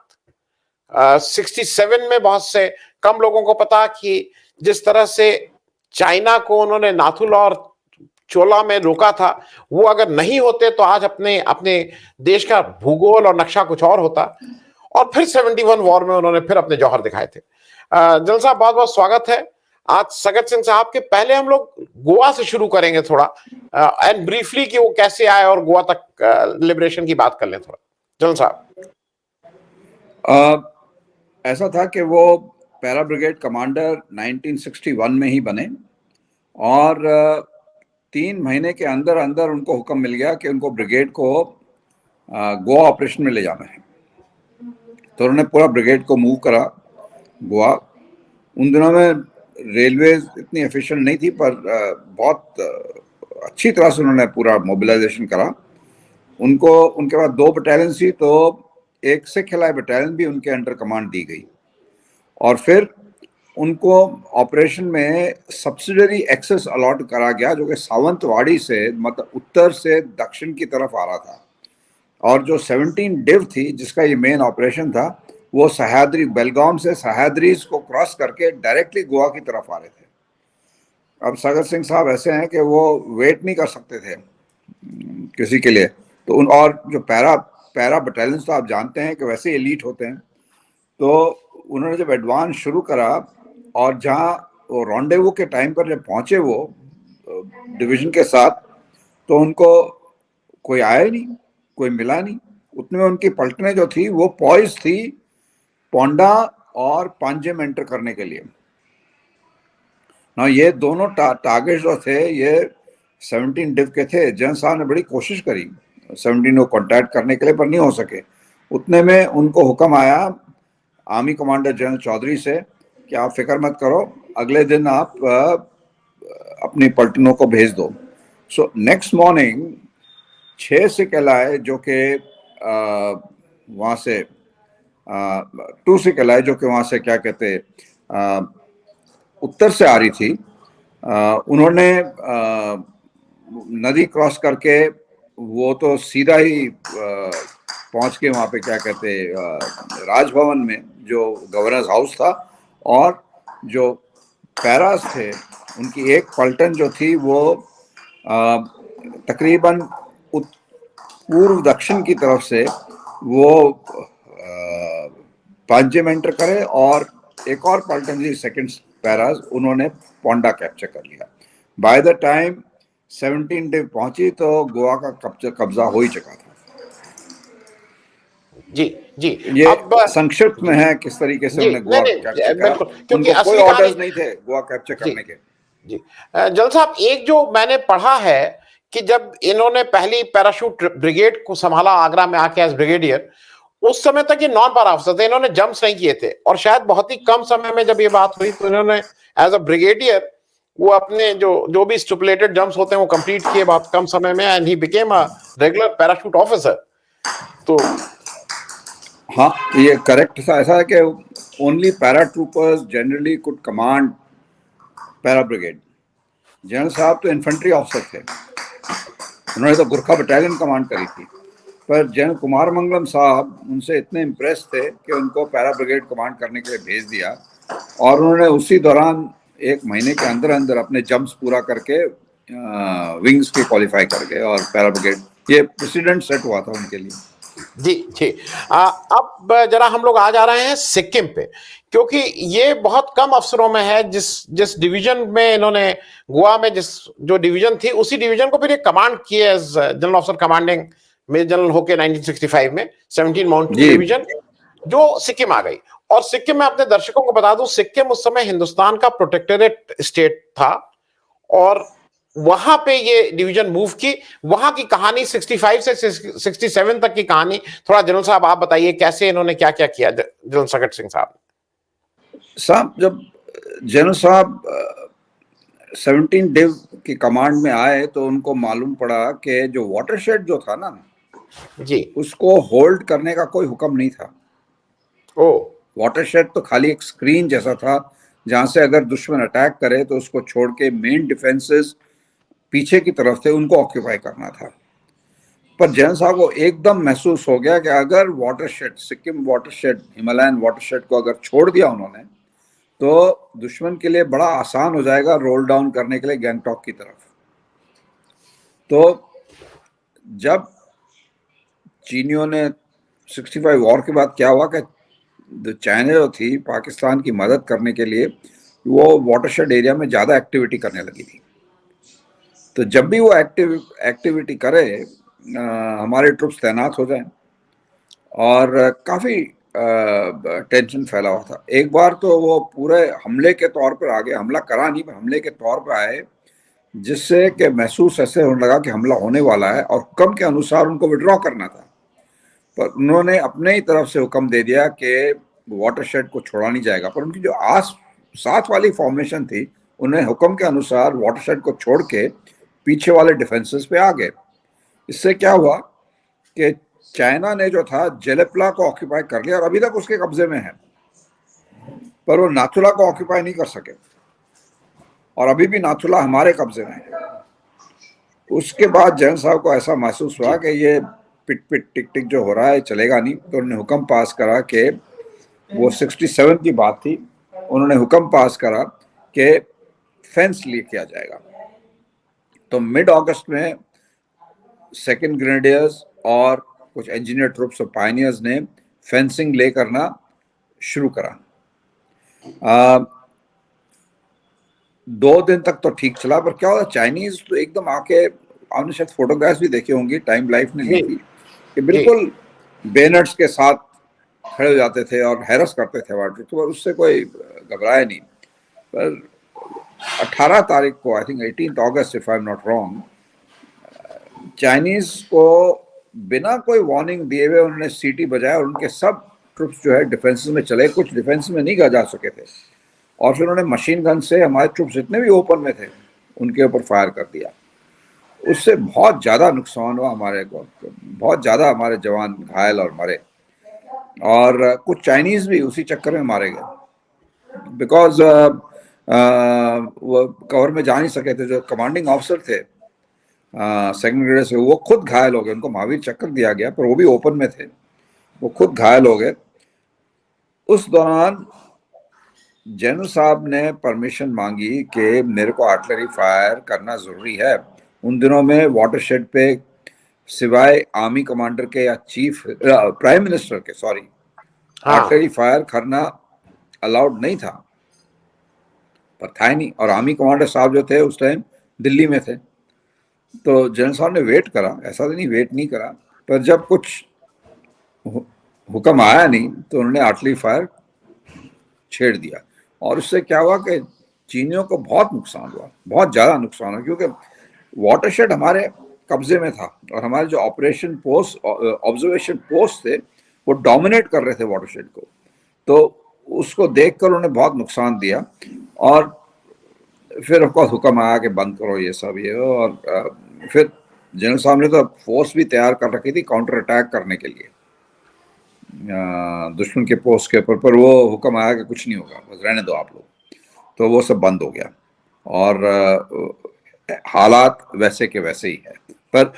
67 में बहुत से कम लोगों को पता कि जिस तरह से चाइना को उन्होंने नाथुला और चोला में रोका था, वो अगर नहीं होते तो आज अपने देश का भूगोल और नक्शा कुछ और होता। और फिर 71 वॉर में उन्होंने फिर अपने जौहर दिखाए थे। जनरल साहब, बहुत बहुत स्वागत है आज सगट सिंह साहब के। पहले हम लोग गोवा से शुरू करेंगे थोड़ा, एंड ब्रीफली कि वो कैसे आए और गोवा तक लिबरेशन की बात कर लें थोड़ा। जनरल साहब, ऐसा था कि वो पैरा ब्रिगेड कमांडर 1961 में ही बने, और 3 महीने के अंदर अंदर उनको हुक्म मिल गया कि उनको ब्रिगेड को गोवा ऑपरेशन में ले जाना है। तो उन्होंने पूरा ब्रिगेड को मूव करा गोवा। उन दिनों में रेलवेज इतनी एफिशिएंट नहीं थी, पर बहुत अच्छी तरह से उन्होंने पूरा मोबिलाइजेशन करा। उनके बाद 2 बटालियन थी, तो एक सिख हिलाई बटालियन भी उनके अंडर कमांड दी गई। और फिर उनको ऑपरेशन में सब्सिडरी एक्सेस अलॉट करा गया, जो कि सावंतवाड़ी से, मतलब उत्तर से दक्षिण की तरफ आ रहा था। और जो 17 डिव थी, जिसका ये मेन ऑपरेशन था, वो सह्याद्री, बेलगाम से सह्याद्रीज को क्रॉस करके डायरेक्टली गोवा की तरफ आ रहे थे। अब सगत सिंह साहब ऐसे हैं कि वो वेट नहीं कर सकते थे किसी के लिए। तो और जो पैरा बटालियन तो आप जानते हैं कि वैसे एलीट होते हैं। तो उन्होंने जब एडवांस शुरू करा, और जहाँ वो रॉन्डेवू के टाइम पर जब पहुंचे वो डिवीजन के साथ, तो उनको कोई आया ही नहीं, कोई मिला नहीं। उतने में उनकी पलटने जो थी वो पॉइज थी पोंडा और पांजे में एंटर करने के लिए ना। ये दोनों टारगेट जो थे ये 17 डिव के थे। जन साहब ने बड़ी कोशिश करी 17 को कॉन्टैक्ट करने के लिए, पर नहीं हो सके। उतने में उनको हुक्म आया आर्मी कमांडर जनरल चौधरी से कि आप फिक्र मत करो, अगले दिन आप अपनी पलटनों को भेज दो। So next morning 6 Sikh LI जो कि वहाँ से 2 सिख एलाय जो कि वहाँ से क्या कहते उत्तर से आ रही थी, उन्होंने नदी क्रॉस करके वो तो सीधा ही पहुंच के वहाँ पे क्या कहते राजभवन में, जो गवर्नर्स हाउस था, और जो पैरास थे उनकी एक पलटन जो थी वो तकरीबन पूर्व दक्षिण की तरफ से वो पांजे में एंटर करे, और एक और पलटन थी सेकंड पैरास, उन्होंने पोंडा कैप्चर कर लिया। बाय द टाइम 17 डे पहुंची तो गोवा का कब्जा हो ही चुका था। जी जी। ये अब संक्षिप्त में जी है किस तरीके से जी, उन्होंने नहीं गोवा कैप्चर नहीं, करा। बिल्कुल, क्योंकि उनको कोई असली कहानी, ऑर्डर्स नहीं थे गोवा कैप्चर जी करने के। जी, जल साहब, एक जो मैंने पढ़ा है कि जब इन्होंने पहली पैराशूट ब्रिगेड को संभाला आगरा में आके एज ब्रिगेडियर, उस समय तक ये नॉन पारा अफसर थे, इन्होंने जंप्स नहीं किए थे, और शायद बहुत ही कम समय में जब ये बात हुई तो इन्होंने एज अ ब्रिगेडियर वो अपने जो जो भी स्टिपुलेटेड जंप्स होते हैं वो कंप्लीट किए बहुत कम समय में, and he became a regular parachute officer. तो हाँ, ये करेक्ट था। ऐसा है कि only para troopers generally could command para brigade. General साहब तो इन्फेंट्री ऑफिसर थे, उन्होंने तो गुरखा बटालियन कमांड करी थी, पर जनरल कुमार मंगलम साहब उनसे इतने इम्प्रेस थे कि उनको पैरा ब्रिगेड कमांड करने के लिए भेज दिया, और उन्होंने उसी दौरान 1 महीने के अंदर अंदर अपने जंप्स पूरा करके विंग्स के क्वालिफाई कर गए, और पैरा ब्रिगेड, ये प्रेसिडेंट सेट हुआ था उनके लिए। जी जी। अब जरा हम लोग आ जा रहे हैं सिक्किम पे, क्योंकि ये बहुत कम अफसरों में है जिस जिस डिवीजन में इन्होंने गोवा में जिस जो डिवीजन थी उसी डिवीजन को फिर ये कमांड किए as general officer commanding major general होके 1965 में 17 माउंटेन डिवीजन जो सिक्किम आ गई। और सिक्किम में अपने दर्शकों को बता दूं, सिक्किम उस समय हिंदुस्तान का प्रोटेक्टोरेट स्टेट था, और वहां पे ये डिवीजन मूव की। वहां की कहानी 65 से 67 तक की कहानी थोड़ा जनरल साहब आप बताइए, कैसे इन्होंने क्या क्या किया जनरल सकट सिंह साहब। जब जनरल साहब 17 डिव की कमांड में आए तो उनको मालूम पड़ा कि जो वाटरशेड जो था ना जी, उसको होल्ड करने का कोई हुक्म नहीं था। ओ, वाटरशेड तो खाली एक स्क्रीन जैसा था, जहां से अगर दुश्मन अटैक करे तो उसको छोड़ के मेन डिफेंसेस पीछे की तरफ थे उनको ऑक्यूपाई करना था। पर जनरल साहब को एकदम महसूस हो गया कि अगर watershed, Sikkim watershed, Himalayan watershed को अगर छोड़ दिया उन्होंने तो दुश्मन के लिए बड़ा आसान हो जाएगा रोल डाउन करने के लिए गैंगटॉक की तरफ। तो जब चीनियों ने 65 वॉर के बाद क्या हुआ कि चाइना जो थी पाकिस्तान की मदद करने के लिए वो वाटरशेड एरिया में ज़्यादा एक्टिविटी करने लगी थी। तो जब भी वो एक्टिविटी करे हमारे ट्रुप्स तैनात हो जाएं, और काफ़ी टेंशन फैला हुआ था। एक बार तो वो पूरे हमले के तौर पर आ गए, हमला करा नहीं पर हमले के तौर पर आए, जिससे कि महसूस ऐसे होने लगा कि हमला होने वाला है, और हुक्म के अनुसार उनको विड्रॉ करना था। पर उन्होंने अपने ही तरफ से हुक्म दे दिया कि वाटरशेड को छोड़ा नहीं जाएगा। पर उनकी जो साथ वाली फॉर्मेशन थी उन्हें हुक्म के अनुसार वाटरशेड को छोड़ के पीछे वाले डिफेंसेस पे आ गए। इससे क्या हुआ कि चाइना ने जो था जेलेपला को ऑक्यूपाई कर लिया और अभी तक उसके कब्जे में है, पर वो नाथुला को ऑक्यूपाई नहीं कर सके, और अभी भी नाथुला हमारे कब्जे में है। उसके बाद जनरल साहब को ऐसा महसूस हुआ कि ये पिट पिट टिक टिक जो हो रहा है चलेगा नहीं, तो उन्होंने हुक्म पास करा कि वो 67 की बात थी, उन्होंने हुक्म पास करा कि फेंस ले किया जाएगा। तो मिड अगस्त में सेकंड ग्रेनेडियर्स और कुछ इंजीनियर ट्रुप्स और पायनियर्स ने फेंसिंग ले करना शुरू करा। 2 दिन तक तो ठीक चला, पर क्या होता चाइनीज तो एकदम आके, आपने शायद फोटोग्राफ्स भी देखी होंगी, टाइम लाइफ ने ली थी, कि बिल्कुल बेनर्स के साथ खड़े हो जाते थे और हैरस करते थे वाटर, तो उससे कोई घबराया नहीं। पर 18 तारीख को, I think 18 August if I am not wrong, Chinese को बिना कोई वार्निंग दिए हुए उन्होंने सीटी बजाया और उनके सब ट्रुप्स जो है डिफेंस में चले। कुछ डिफेंस में नहीं जा सके थे, और फिर उन्होंने मशीन गन से हमारे ट्रुप्स जितने भी ओपन में थे उनके ऊपर फायर कर दिया। उससे बहुत ज़्यादा नुकसान हुआ हमारे को, बहुत ज़्यादा हमारे जवान घायल और मरे, और कुछ चाइनीज़ भी उसी चक्कर में मारे गए, बिकॉज वो कवर में जा नहीं सके थे। जो कमांडिंग ऑफिसर थे सेकंड ग्रेड से, वो खुद घायल हो गए, उनको महावीर चक्र दिया गया, पर वो भी ओपन में थे, वो खुद घायल हो गए। उस दौरान जनरल साहब ने परमिशन मांगी कि मेरे को आर्टिलरी फायर करना ज़रूरी है। उन दिनों में वाटरशेड पे सिवाय आर्मी कमांडर के या चीफ प्राइम मिनिस्टर के, सॉरी, आर्टिलरी फायर करना अलाउड नहीं था, पर था ही नहीं। और आर्मी कमांडर साहब जो थे उस टाइम दिल्ली में थे, तो जनरल साहब ने वेट करा, ऐसा तो नहीं वेट नहीं करा, पर जब कुछ हुक्म आया नहीं तो उन्होंने आर्टिलरी फायर छेड़ दिया। और उससे क्या हुआ कि चीनियों को बहुत नुकसान हुआ, बहुत ज्यादा नुकसान हुआ, क्योंकि वाटरशेड हमारे कब्जे में था और हमारे जो ऑपरेशन पोस्ट, ऑब्जर्वेशन पोस्ट थे, वो डोमिनेट कर रहे थे वाटरशेड को। तो उसको देखकर उन्होंने बहुत नुकसान दिया और फिर ऑफकोर्स हुक्म आया कि बंद करो ये सब ये। और फिर जनरल साहब ने तो फोर्स भी तैयार कर रखी थी काउंटर अटैक करने के लिए दुश्मन के पोस्ट के ऊपर, पर वो हुक्म आया कि कुछ नहीं होगा, बस रहने दो आप लोग। तो वो सब बंद हो गया और हालात वैसे के वैसे ही है। पर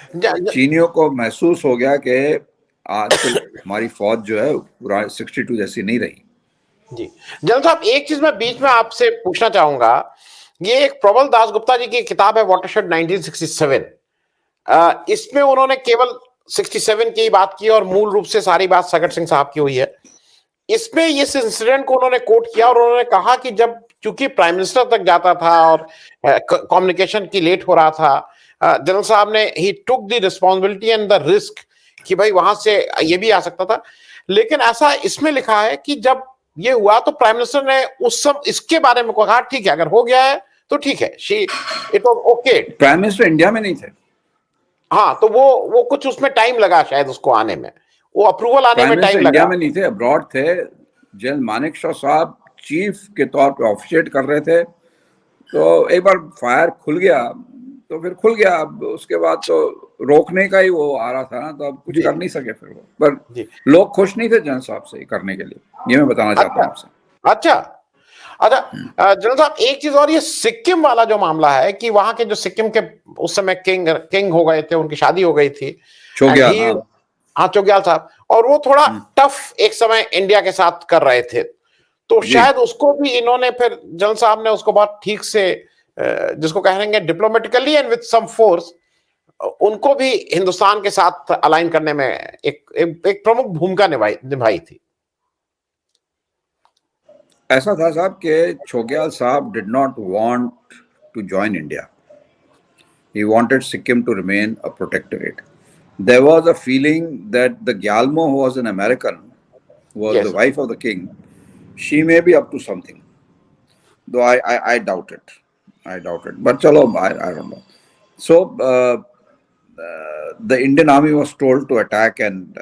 चीनियों को महसूस हो गया कि आजकल हमारी फौज जो है पूरा 62 जैसी नहीं रही। जी जनरल साहब, एक चीज मैं बीच में आपसे पूछना चाहूंगा, ये एक प्रबल दास गुप्ता जी की किताब है वाटरशेड 1967। इसमें उन्होंने केवल 67 की बात की और मूल रूप से सारी बात सगत सिंह साहब की हुई है। इसमें इस इंसिडेंट को उन्होंने कोट किया और उन्होंने कहा कि जब चूंकि प्राइम मिनिस्टर तक जाता था और कम्युनिकेशन की लेट हो रहा था, जनरल साहब ने he took the responsibility and the risk कि भाई वहां से ये भी आ सकता था। लेकिन ऐसा इसमें लिखा है कि जब ये हुआ तो प्राइम मिनिस्टर ने उस सब इसके बारे में कहा ठीक है, अगर हो गया है तो ठीक है, it was okay. Prime minister India में नहीं थे। हाँ, तो वो कुछ उसमें टाइम लगा शायद उसको आने में, वो अप्रूवल आने प्राइम में मिनिस्टर टाइम इंडिया लगा। में नहीं थे, अब्रॉड थे। जनरल मानेकशॉ साहब चीफ के तौर पे ऑफिशिएट कर रहे थे। तो एक बार फायर खुल गया तो फिर खुल गया, अब उसके बाद तो रोकने का ही वो आ रहा था ना, तो अब कुछ कर नहीं सके फिर वो। पर लोग खुश नहीं थे जनरल साहब से करने के लिए, ये मैं बताना चाहता हूँ आपसे। अच्छा अच्छा, जनरल साहब एक चीज और, ये सिक्किम वाला जो मामला है कि वहां के जो सिक्किम के उस समय किंग हो गए थे, उनकी शादी हो गई थी, चोग्याल, हाँ चोग्याल साहब, और वो थोड़ा टफ एक समय इंडिया के साथ कर रहे थे, तो शायद उसको भी इन्होंने फिर जनरल साहब ने उसको बहुत ठीक से, जिसको कहेंगे diplomatically and with some force, उनको भी हिंदुस्तान के साथ अलाइन करने में एक प्रमुख भूमिका निभाई थी। ऐसा था साहब कि चोग्याल साहब did not want to join India, he wanted Sikkim to remain a protectorate. There was a feeling that the Gyalmo, who was an American, who was the wife of the king, she may be up to something. Though I doubt it. I doubt it. But chalo, I don't know. So the Indian army was told to attack and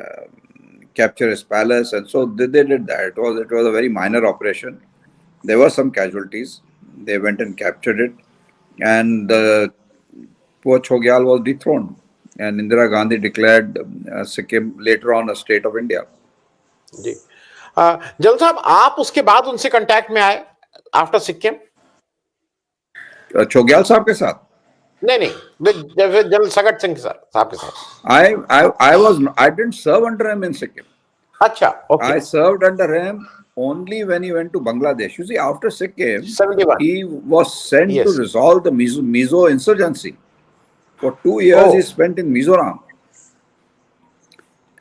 capture his palace, and so they did that. It was a very minor operation. There were some casualties. They went and captured it, and poor Chogyal was dethroned, and Indira Gandhi declared Sikkim later on a state of India. जी general साहब, आप उसके बाद उनसे contact में आए after Sikkim? Chogyal साहब के साथ? नहीं, जनरल सगत सिंह साहब के साथ। I didn't serve under him in Sikkim. अच्छा, okay. I served under him only when he went to Bangladesh. You see, after Sikkim, 71. he was sent to resolve the Mizo insurgency. For 2 years, he spent in Mizoram.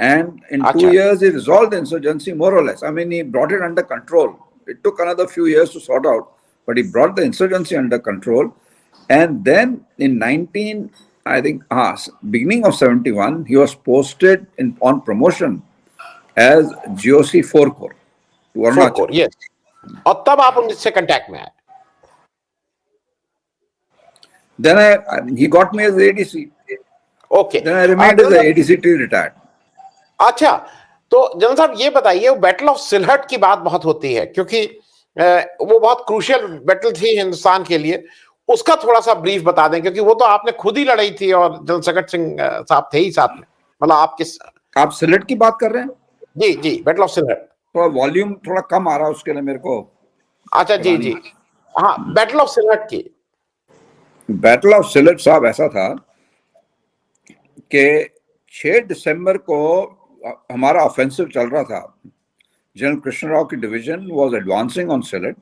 And in 2 years, he resolved the insurgency more or less. I mean, he brought it under control. It took another few years to sort out, but he brought the insurgency under control. And then in beginning of 71, he was posted on promotion as GOC 4 Corps to Arunachal. Yes. और तब आप उनसे contact में आए? Then he got me as ADC. Okay. Then I remained as the ADC till retired. अच्छा, तो general साहब ये बताइए, बैटल ऑफ सिलहट की बात बहुत होती है क्योंकि वो बहुत क्रूशियल बैटल थी हिंदुस्तान के लिए, उसका थोड़ा सा ब्रीफ बता दें, क्योंकि वो तो आपने खुद ही लड़ाई थी और जनरल सगत सिंह साहब थे ही साथ में, मतलब आप सिलहट की बात कर रहे हैं? जी, बैटल ऑफ सिलहट। थोड़ा वॉल्यूम थोड़ा कम आ रहा है, उसके लिए मेरे को। अच्छा, जी, हाँ, बैटल ऑफ सिलहट की। बैटल ऑफ सिलहट साहब ऐसा था कि 6 दिसंबर को हमारा ऑफेंसिव चल रहा था। जनरल कृष्ण राव की division was advancing on Sylhet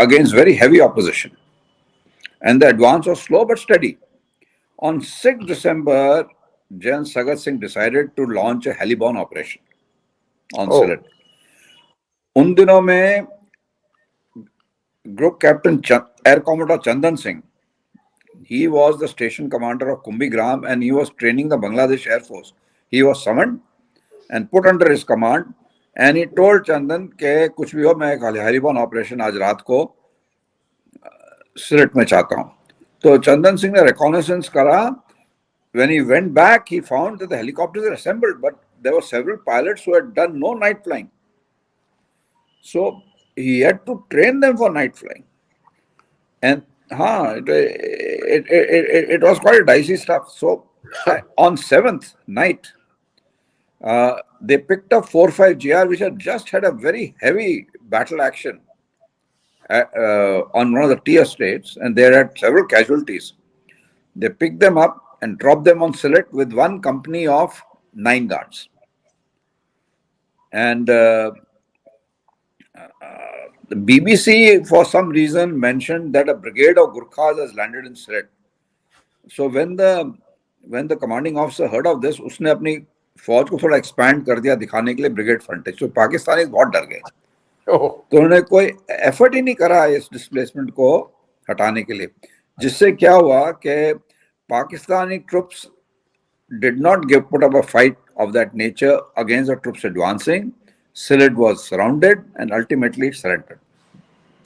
against very heavy opposition, and the advance was slow but steady. On 6 December, General Sagat Singh decided to launch a heliborne operation on Sylhet. उन दिनों में group captain air commodore Chandan Singh he was the station commander of Kumbhigram and he was training the Bangladesh Air Force. He was summoned and put under his command, and he told Chandan के कुछ भी हो मैं एक हरिबन operation आज रात को slate में चाहता हूँ. तो चंदन सिंह ने reconnaissance करा. When he went back, he found that the helicopters were assembled, but there were several pilots who had done no night flying. So he had to train them for night flying. And it was quite dicey stuff. So on 7th night, they picked up 4-5 GR, which had just had a very heavy battle action on one of the tea estates, and they had several casualties. They picked them up and dropped them on Sylhet with one company of 9 guards. And the BBC, for some reason, mentioned that a brigade of Gurkhas has landed in Sylhet. So when the commanding officer heard of this, उसने अपनी फौज को थोड़ा expand कर दिया दिखाने के लिए brigade frontage. So पाकिस्तानी बहुत डर गए. तो उन्होंने कोई effort ही नहीं करा इस displacement को हटाने के लिए, जिससे क्या हुआ कि Pakistani troops did not put up a fight of that nature against the troops advancing. Sylhet was surrounded and ultimately it surrendered.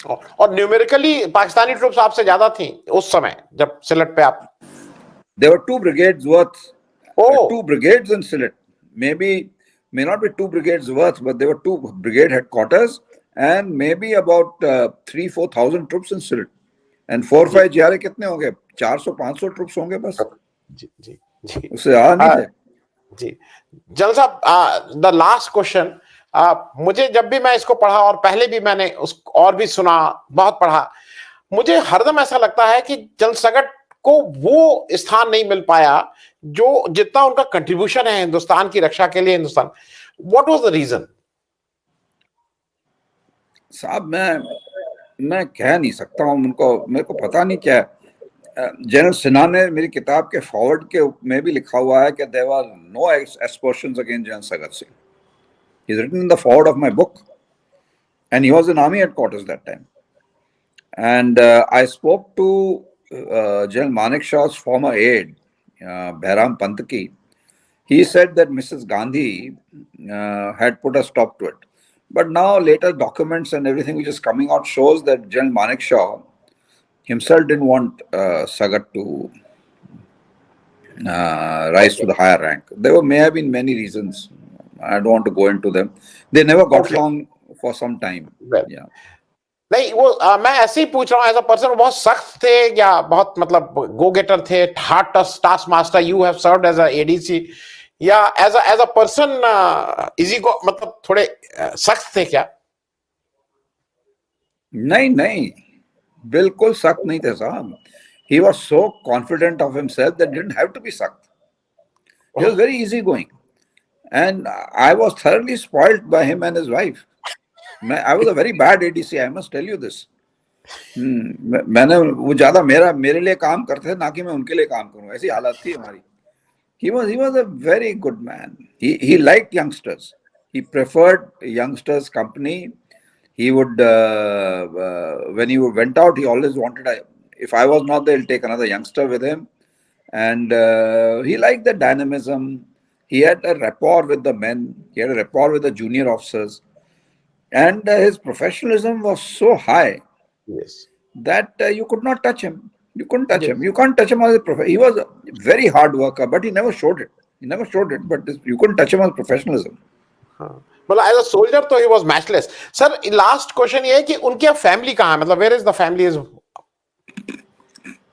और न्यूमेरिकली पाकिस्तानी ट्रूप्स आपसे ज्यादा थी उस समय जब सिलट पे आप? There were 2 brigades worth. 2 brigades in Sylhet. May not be 2 brigades worth, but there were 2 brigade headquarters and maybe about 3,000-4,000 troops in Sylhet. And 4-5 GRA कितने होंगे? 400-500 ट्रूप्स होंगे बस. जी जी जी उससे ज्यादा नहीं थे. जी जनरल साहब, द लास्ट क्वेश्चन. मुझे जब भी मैं इसको पढ़ा और पहले भी मैंने और भी सुना, बहुत पढ़ा, मुझे हरदम ऐसा लगता है कि जनरल सगट को वो स्थान नहीं मिल पाया जो जितना उनका कंट्रीब्यूशन है हिंदुस्तान की रक्षा के लिए. Hindustan, what was the reason? साहब मैं कह नहीं सकता हूँ उनको, मेरे को पता नहीं क्या है. जनरल सिन्हा ने मेरी किताब के फॉरवर्ड के में भी लिखा हुआ है कि there were no aspersions against General Sagat Singh. He's written in the forward of my book, and he was in army headquarters that time. And I spoke to General Manekshaw's former aide, Behram Pantaki. He said that Mrs. Gandhi had put a stop to it. But now later documents and everything which is coming out shows that General Manekshaw himself didn't want Sagat to rise to the higher rank. There may have been many reasons. I don't want to go into them. They never got along for some time. Yeah. नहीं, वो मैं ऐसे ही पूछ रहा हूँ. As a person बहुत सख्त थे या बहुत मतलब गो गेटर थे, hard taskmaster? You have served as a ADC या एज अ पर्सन इजी को मतलब थोड़े सख्त थे क्या? नहीं, बिल्कुल सख्त नहीं थे साहब. He was so confident of himself that didn't have to be सख्त. He was very easygoing. And I was thoroughly spoiled by him and his wife. I was a very bad ADC, I must tell you this. मैंने वो ज्यादा मेरे लिए काम करते थे ना कि मैं उनके लिए काम करूं, ऐसी हालत थी हमारी. He was a very good man. He liked youngsters. He preferred youngsters' company. He would when he went out, he always wanted if I was not there, he'll take another youngster with him. And he liked the dynamism. He had a rapport with the men. He had a rapport with the junior officers. And his professionalism was so high that you could not touch him. You couldn't touch him. You can't touch him as a professional. He was a very hard worker, but he never showed it. But you couldn't touch him as professionalism. मतलब as a soldier तो he was matchless. Sir, last question ये है कि उनकी family कहाँ है? मतलब where is the family?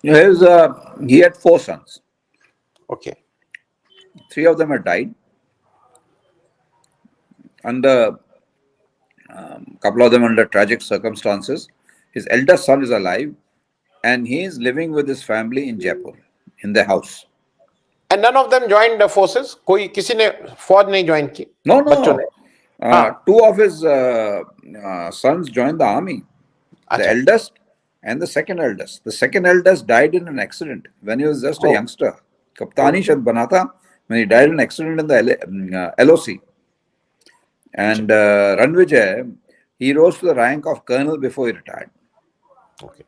He had 4 sons. Okay. 3 of them had died. And a couple of them under tragic circumstances. His eldest son is alive, and he is living with his family in Jaipur, in their house. And none of them joined the forces? कोई किसी ने फौज नहीं join की? No. 2 of his sons joined the army. The eldest and the second eldest. The second eldest died in an accident when he was just a youngster. Kaptani shad bana tha when he died in an accident in the LOC. And Ranvijay, he rose to the rank of colonel before he retired. Okay.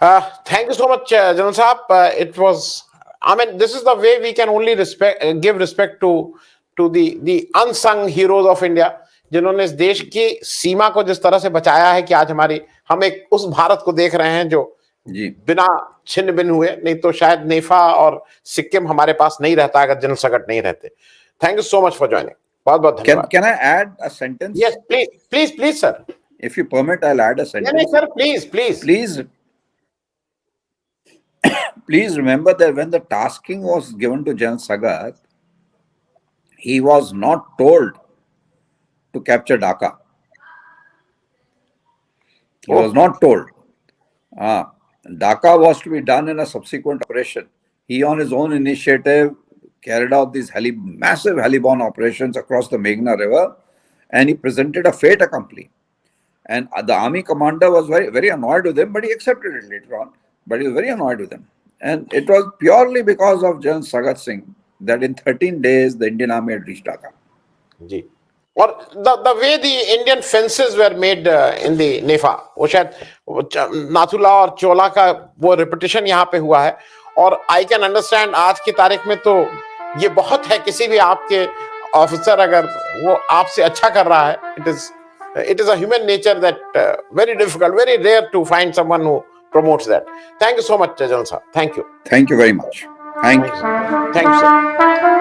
Thank you so much, General Saab. It was, I mean, this is the way we can only give respect to the unsung heroes of India, जिन्होंने इस देश की सीमा को जिस तरह से बचाया है कि आज हम एक उस भारत को देख रहे हैं जो जी बिना छिन्न भिन्न हुए, नहीं तो शायद नेफा और सिक्किम हमारे पास नहीं रहता अगर जनरल सगट नहीं रहते. Thank you so much for joining. बहुत बहुत धन्यवाद. Can I add a sentence? Yes, please, sir. If you permit, I'll add a sentence. नहीं, sir, please. Please remember that when the tasking was given to General Sagat, he was not told to capture Dhaka. He was not told. Dhaka was to be done in a subsequent operation. He, on his own initiative, carried out these massive heliborne operations across the Meghna River, and he presented a fait accompli. And the army commander was very, very annoyed with him, but he accepted it later on. But he was very annoyed with him. And it was purely because of General Sagat Singh that in 13 days the Indian army had reached Dhaka. जी. और the way the Indian fences were made in the नेफा, वो शायद नाथुला और चोला का वो repetition यहाँ पे हुआ है. और आई कैन अंडरस्टैंड आज की तारीख में तो ये बहुत है, किसी भी आपके ऑफिसर अगर वो आपसे अच्छा कर रहा है, it is a human nature that very difficult, very rare to find someone who promotes that. Thank you so much, General Sir. Thank you. Thank you very much. Thank you. Thank you, sir.